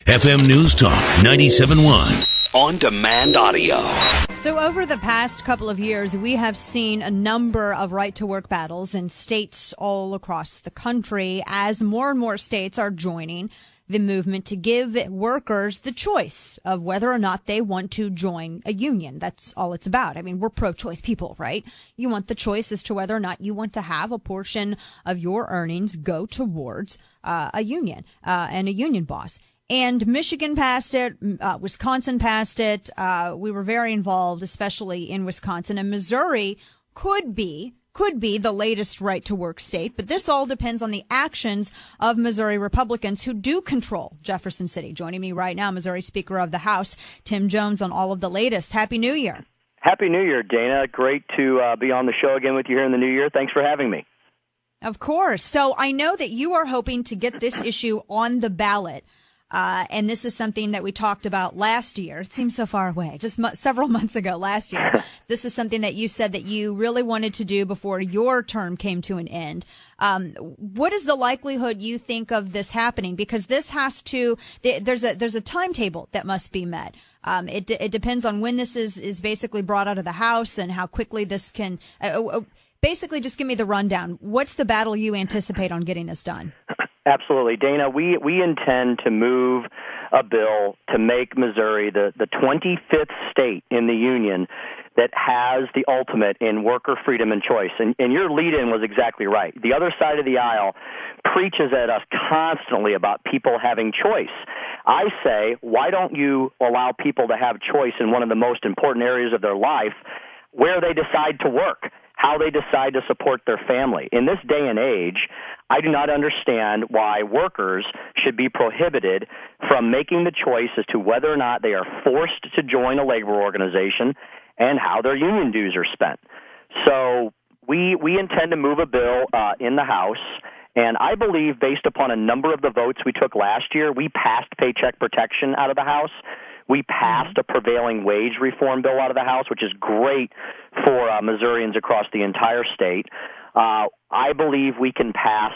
FM News Talk 97.1. On-demand audio. So over the past couple of years, we have seen a number of right-to-work battles in states all across the country as more and more states are joining the movement to give workers the choice of whether or not they want to join a union. That's all it's about. I mean, we're pro-choice people, right? You want the choice as to whether or not you want to have a portion of your earnings go towards a union and a union boss. And Michigan passed it. Wisconsin passed it. We were very involved, especially in Wisconsin. And Missouri could be the latest right-to-work state. But this all depends on the actions of Missouri Republicans who do control Jefferson City. Joining me right now, Missouri Speaker of the House, Tim Jones, on all of the latest. Happy New Year. Happy New Year, Dana. Great to be on the show again with you here in the new year. Thanks for having me. Of course. So I know that you are hoping to get this issue on the ballot. And this is something that we talked about last year. It seems so far away, just several months ago last year. This is something that you said that you really wanted to do before your term came to an end. What is the likelihood you think of this happening? Because this has to, there's a timetable that must be met. It depends on when this is basically brought out of the House and how quickly this can, basically just give me the rundown. What's the battle you anticipate on getting this done? Absolutely. Dana, we intend to move a bill to make Missouri the 25th state in the union that has the ultimate in worker freedom and choice. And your lead-in was exactly right. The other side of the aisle preaches at us constantly about people having choice. I say, why don't you allow people to have choice in one of the most important areas of their life, where they decide to work, how they decide to support their family. In this day and age, I do not understand why workers should be prohibited from making the choice as to whether or not they are forced to join a labor organization and how their union dues are spent. So we intend to move a bill in the House, and I believe based upon a number of the votes we took last year, we passed paycheck protection out of the House. We passed a prevailing wage reform bill out of the House, which is great for Missourians across the entire state. I believe we can pass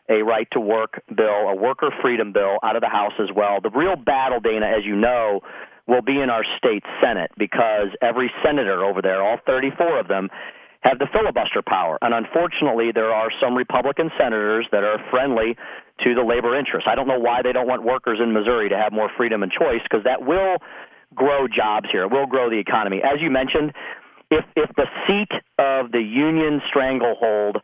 a right-to-work bill, a worker freedom bill out of the House as well. The real battle, Dana, as you know, will be in our state Senate because every senator over there, all 34 of them, have the filibuster power. And unfortunately, there are some Republican senators that are friendly to the labor interests. I don't know why they don't want workers in Missouri to have more freedom and choice, because that will grow jobs here. It will grow the economy. As you mentioned, if the seat of the union stranglehold,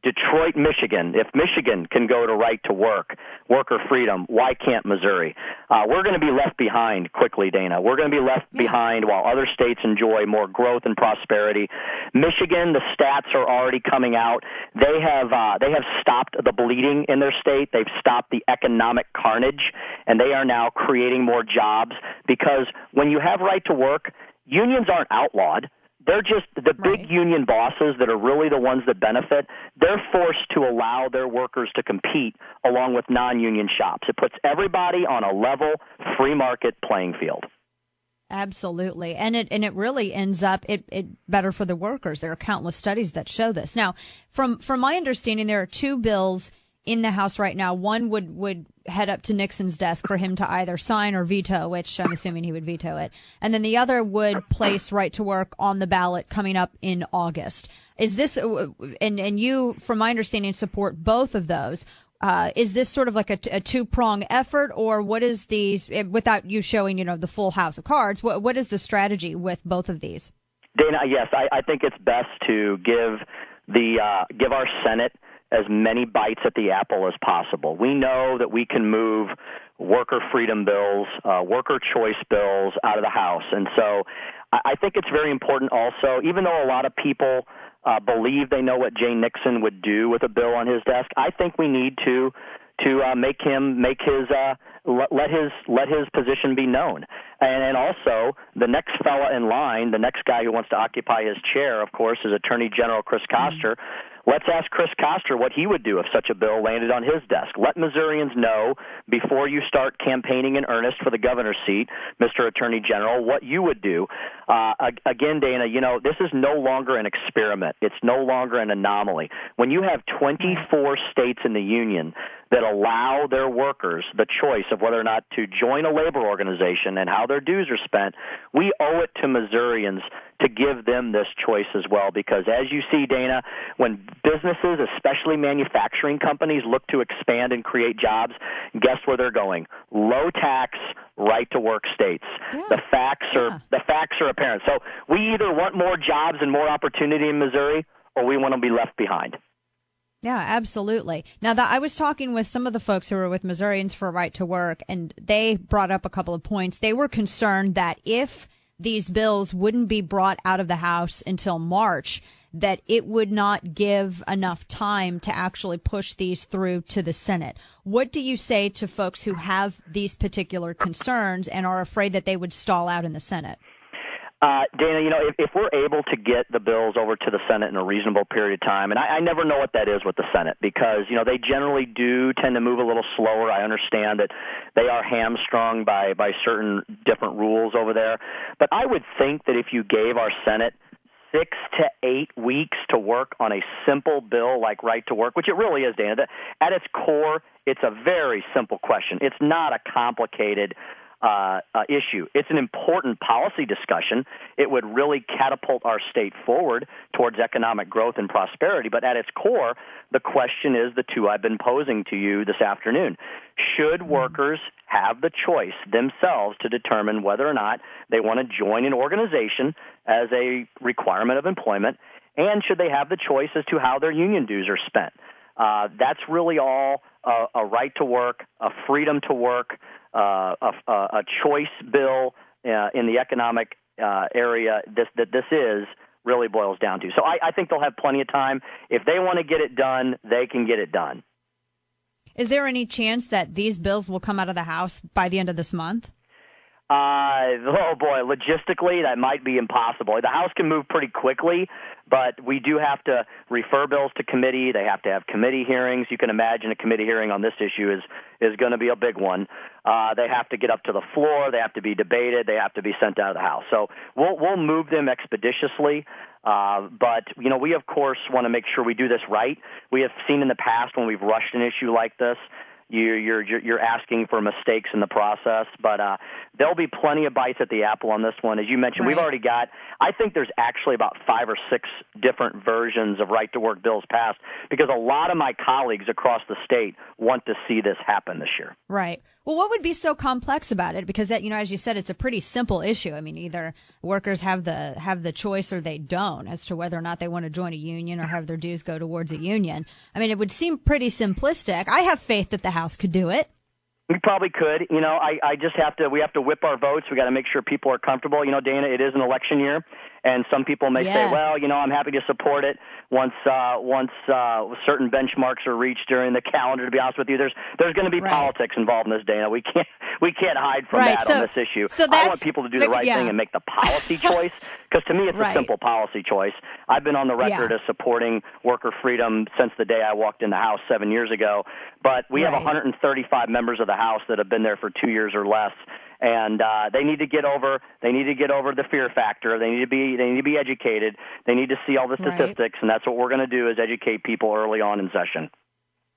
Detroit, Michigan, if Michigan can go to right to work, worker freedom, why can't Missouri? We're going to be left behind quickly, Dana. We're going to be left behind while other states enjoy more growth and prosperity. Michigan, the stats are already coming out. They have stopped the bleeding in their state. They've stopped the economic carnage, and they are now creating more jobs because when you have right to work, unions aren't outlawed. They're just the big union bosses that are really the ones that benefit. They're forced to allow their workers to compete along with non-union shops. It puts everybody on a level, free market playing field. Absolutely. And it really ends up it better for the workers. There are countless studies that show this. Now, from my understanding, there are two bills in the House right now. One would head up to Nixon's desk for him to either sign or veto, which I'm assuming he would veto it. And then the other would place right to work on the ballot coming up in August. Is this, and you, from my understanding, support both of those. Is this sort of like a two-prong effort, or what is the, without you showing, the full house of cards, what is the strategy with both of these? Dana, yes, I think it's best to give our Senate as many bites at the apple as possible. We know that we can move worker freedom bills, worker choice bills out of the House. And so I think it's very important also, even though a lot of people believe they know what Jay Nixon would do with a bill on his desk, I think we need to let his position be known. And also, the next fella in line, the next guy who wants to occupy his chair, of course, is Attorney General Chris Koster. Let's ask Chris Koster what he would do if such a bill landed on his desk. Let Missourians know before you start campaigning in earnest for the governor's seat, Mr. Attorney General, what you would do. Again, Dana, this is no longer an experiment. It's no longer an anomaly. When you have 24 states in the union that allow their workers the choice of whether or not to join a labor organization and how their dues are spent, we owe it to Missourians to give them this choice as well. Because as you see, Dana, when businesses, especially manufacturing companies, look to expand and create jobs, guess where they're going? Low tax, right to work states. Yeah. The facts are apparent. So we either want more jobs and more opportunity in Missouri, or we want to be left behind. Yeah, absolutely. Now, I was talking with some of the folks who were with Missourians for Right to Work, and they brought up a couple of points. They were concerned that if these bills wouldn't be brought out of the House until March, that it would not give enough time to actually push these through to the Senate. What do you say to folks who have these particular concerns and are afraid that they would stall out in the Senate? Dana, if we're able to get the bills over to the Senate in a reasonable period of time, and I never know what that is with the Senate because, they generally do tend to move a little slower. I understand that they are hamstrung by certain different rules over there. But I would think that if you gave our Senate 6 to 8 weeks to work on a simple bill like Right to Work, which it really is, Dana, at its core, it's a very simple question. It's not a complicated issue. It's an important policy discussion. It would really catapult our state forward towards economic growth and prosperity. But at its core, the question is the two I've been posing to you this afternoon. Should workers have the choice themselves to determine whether or not they want to join an organization as a requirement of employment? And should they have the choice as to how their union dues are spent? That's really all a right to work, a freedom to work, a choice bill in the economic area that this is really boils down to. So I think they'll have plenty of time. If they want to get it done, they can get it done. Is there any chance that these bills will come out of the House by the end of this month? Oh, boy, logistically, that might be impossible. The House can move pretty quickly, but we do have to refer bills to committee. They have to have committee hearings. You can imagine a committee hearing on this issue is going to be a big one. They have to get up to the floor. They have to be debated. They have to be sent out of the House. So we'll move them expeditiously. But, we, of course, want to make sure we do this right. We have seen in the past when we've rushed an issue like this, you're asking for mistakes in the process, but there'll be plenty of bites at the apple on this one. As you mentioned, We've already got, I think there's actually about 5 or 6 different versions of right to work bills passed because a lot of my colleagues across the state want to see this happen this year. Right. Well, what would be so complex about it? Because that, as you said, it's a pretty simple issue. I mean, either workers have the choice or they don't as to whether or not they want to join a union or have their dues go towards a union. I mean, it would seem pretty simplistic. I have faith that the House could do it. We probably could. I just we have to whip our votes. We got to make sure people are comfortable. Dana, it is an election year, and some people may say, well, I'm happy to support it once certain benchmarks are reached during the calendar. To be honest with you, there's going to be politics involved in this, Dana. We can't hide from that on this issue. So I want people to do the right thing and make the policy choice, because to me it's a simple policy choice. I've been on the record as supporting worker freedom since the day I walked in the House 7 years ago, but we have 135 members of the House that have been there for 2 years or less, and they need to get over the fear factor. They need to be educated. They need to see all the statistics, and that's what we're going to do is educate people early on in session.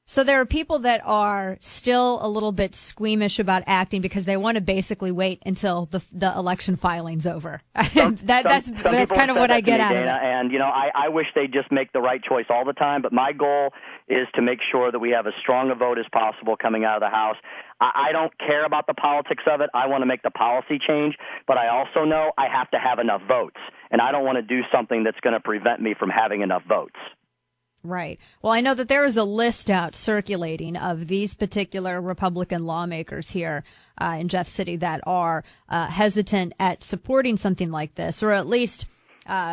So there are people that are still a little bit squeamish about acting because they want to basically wait until the election filing's over. That's kind of what I get out of it. And I wish they just make the right choice all the time. But my goal is to make sure that we have as strong a vote as possible coming out of the House. I don't care about the politics of it. I want to make the policy change, but I also know I have to have enough votes, and I don't want to do something that's going to prevent me from having enough votes. Right. Well, I know that there is a list out circulating of these particular Republican lawmakers here in Jeff City that are hesitant at supporting something like this, or at least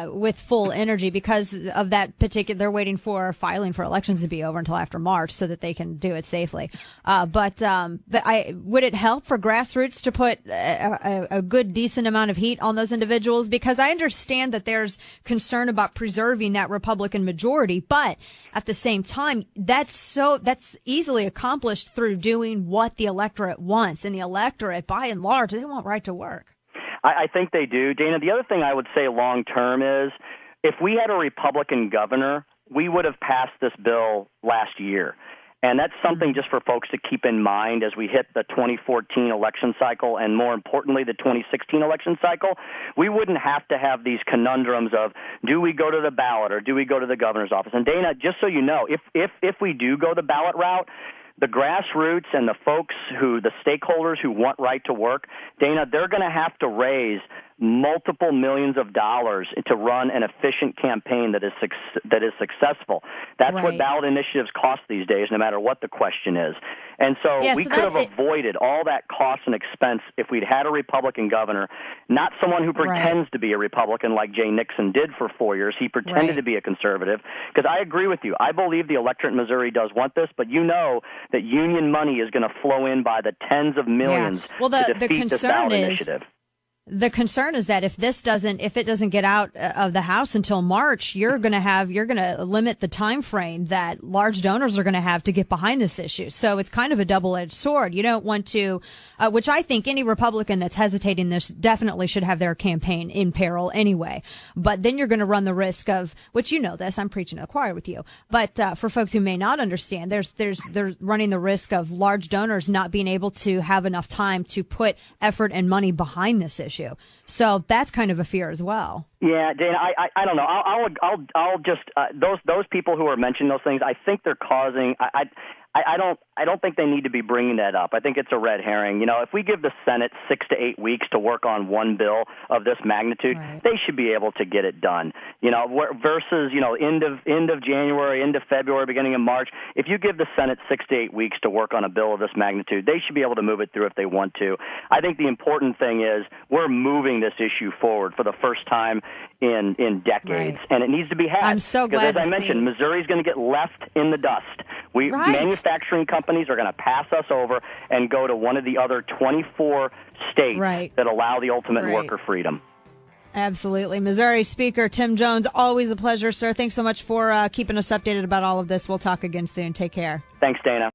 with full energy because of that particular. They're waiting for filing for elections to be over until after March so that they can do it safely. But would it help for grassroots to put a good, decent amount of heat on those individuals? Because I understand that there's concern about preserving that Republican majority, but at the same time, that's easily accomplished through doing what the electorate wants, and the electorate, by and large, they want right to work. I think they do. Dana, the other thing I would say long term is if we had a Republican governor, we would have passed this bill last year. And that's something just for folks to keep in mind as we hit the 2014 election cycle and, more importantly, the 2016 election cycle. We wouldn't have to have these conundrums of, do we go to the ballot or do we go to the governor's office? And, Dana, just so you know, if we do go the ballot route, the grassroots and the folks the stakeholders who want right to work, Dana, they're going to have to raise multiple millions of dollars to run an efficient campaign that is successful. That's what ballot initiatives cost these days, no matter what the question is. And so we could have avoided all that cost and expense if we'd had a Republican governor, not someone who pretends to be a Republican like Jay Nixon did for 4 years. He pretended to be a conservative. Because I agree with you. I believe the electorate in Missouri does want this, but you know that union money is going to flow in by the tens of millions to defeat this ballot initiative. The concern is that if it doesn't get out of the House until March, you're going to limit the time frame that large donors are going to have to get behind this issue. So it's kind of a double-edged sword. You don't want to, which I think any Republican that's hesitating this definitely should have their campaign in peril anyway. But then you're going to run the risk of, which you know this, I'm preaching to the choir with you. But for folks who may not understand, they're running the risk of large donors not being able to have enough time to put effort and money behind this issue. So that's kind of a fear as well. Yeah, Dana, I don't know. I'll just those people who are mentioning those things, I think they're causing. I don't think they need to be bringing that up. I think it's a red herring. You know, if we give the Senate 6 to 8 weeks to work on one bill of this magnitude, they should be able to get it done. You know, versus end of January, end of February, beginning of March. If you give the Senate 6 to 8 weeks to work on a bill of this magnitude, they should be able to move it through if they want to. I think the important thing is we're moving this issue forward for the first time in decades, and it needs to be had. I'm so glad. Because as I mentioned, Missouri's going to get left in the dust. Manufacturing companies are going to pass us over and go to one of the other 24 states that allow the ultimate worker freedom. Absolutely. Missouri Speaker Tim Jones, always a pleasure, sir. Thanks so much for keeping us updated about all of this. We'll talk again soon. Take care. Thanks, Dana.